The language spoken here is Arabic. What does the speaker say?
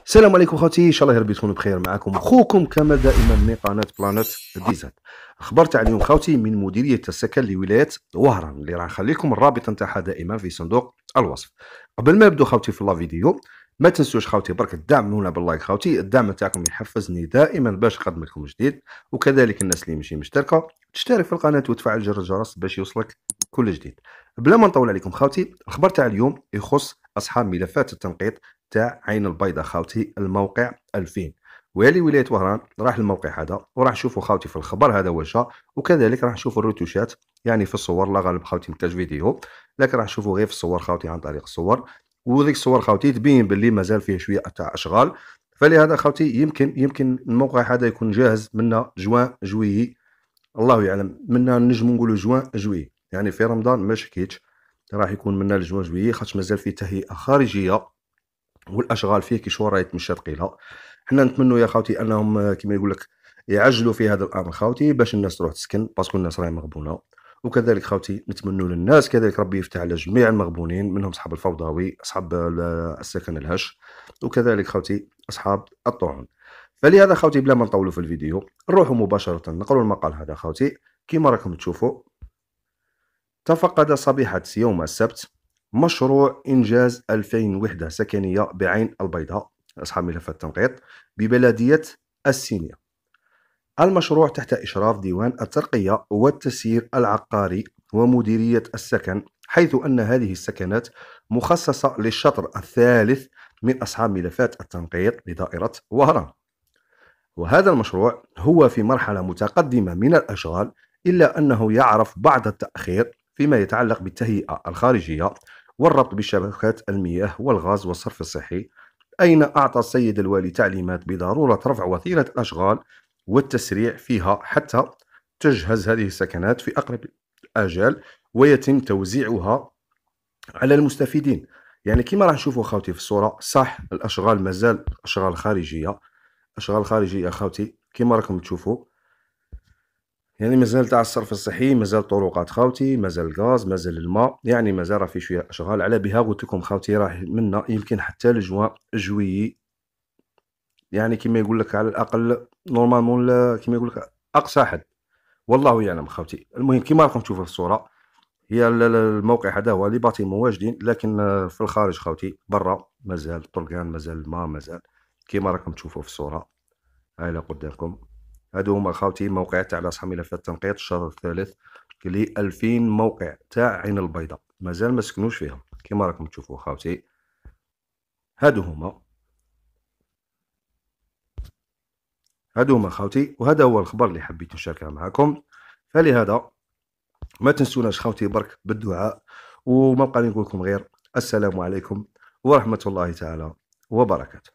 السلام عليكم خوتي، ان شاء الله ربي تكونوا بخير. معكم اخوكم كما دائما من قناه بلانيت ديزاين. اخبار تاع اليوم خوتي من مديريه السكن لولايه وهران اللي راح نخلي لكم الرابط نتاعها دائما في صندوق الوصف. قبل ما نبدو خوتي في لا فيديو، ما تنسوش خوتي برك تدعمونا باللايك خوتي. الدعم تاعكم يحفزني دائما باش نقدم لكم جديد، وكذلك الناس اللي ماشي مشتركه تشترك في القناه وتفعل جرس الجرس باش يوصلك كل جديد. بلا ما نطول عليكم خوتي، الخبر تاع اليوم يخص اصحاب ملفات التنقيط تاع عين البيضاء خاوتي، الموقع 2000 والي ولايه وهران. راح الموقع هذا وراح نشوفوا خاوتي في الخبر هذا واش، وكذلك راح نشوفوا الروتوشات يعني في الصور. لا غالب خاوتي مكاش فيديو، لكن راح نشوفوا غير في الصور خاوتي عن طريق الصور، وذيك الصور خاوتي تبين باللي مازال فيه شويه تاع اشغال. فلهذا خاوتي يمكن الموقع هذا يكون جاهز من جوان جويي، الله يعلم. منا نجم نقولوا جوان جويي، يعني في رمضان ما شكيتش راح يكون منا لجوان جويي، خاطش مازال فيه تهيئه خارجيه والاشغال فيه كي شورايت مشات قيله. حنا نتمنوا يا خاوتي انهم كما يقول لك يعجلوا في هذا الامر خاوتي باش الناس تروح تسكن، باسكو الناس راهي مغبونه. وكذلك خاوتي نتمنوا للناس كذلك ربي يفتح على جميع المغبونين، منهم اصحاب الفوضوي، اصحاب السكن الهش، وكذلك خاوتي اصحاب الطعون. فلهذا خاوتي بلا ما نطولوا في الفيديو نروحوا مباشره نقروا المقال هذا خاوتي. كما راكم تشوفوا، تفقد صبيحة يوم السبت مشروع إنجاز 2000 وحدة سكنية بعين البيضاء، أصحاب ملف التنقيط، ببلدية السينية. المشروع تحت إشراف ديوان الترقية والتسيير العقاري ومديرية السكن، حيث أن هذه السكنات مخصصة للشطر الثالث من أصحاب ملفات التنقيط لدائرة وهران. وهذا المشروع هو في مرحلة متقدمة من الأشغال، إلا أنه يعرف بعض التأخير فيما يتعلق بالتهيئة الخارجية والربط بشبكات المياه والغاز والصرف الصحي، أين أعطى السيد الوالي تعليمات بضرورة رفع وتيرة الأشغال والتسريع فيها حتى تجهز هذه السكنات في أقرب آجال ويتم توزيعها على المستفيدين. يعني كما راح نشوفوا خاوتي في الصورة، صح الأشغال مازال أشغال خارجية، اشغال خارجيه خاوتي كما راكم تشوفوا. يعني مازال تاع الصرف الصحي، مازال طرقات خاوتي، مازال الغاز، مازال الماء، يعني مازال راه في شويه اشغال. على بها قلت لكم خاوتي راه منا يمكن حتى لجوان جويي، يعني كما يقول لك على الاقل نورمالمون كما يقول لك اقصى حد، والله يعلم خاوتي. المهم كما راكم تشوفوا في الصوره، هي الموقع هذا هو لي باتيمون واجدين، لكن في الخارج خاوتي برا مازال طرقان، مازال الماء، مازال كما راكم تشوفوا في الصوره هايله قدامكم. هادو هما خاوتي الموقع تاع اصحاب ملفات التنقيط الشهر الثالث لي 2000 موقع تاع عين البيضاء مازال ما سكنوش فيها كما راكم تشوفوا خاوتي. هادو هما خاوتي، وهذا هو الخبر اللي حبيت نشاركه معكم. فلهذا ما تنسوناش خاوتي برك بالدعاء، وما بقى نقول لكم غير السلام عليكم ورحمة الله تعالى وبركاته.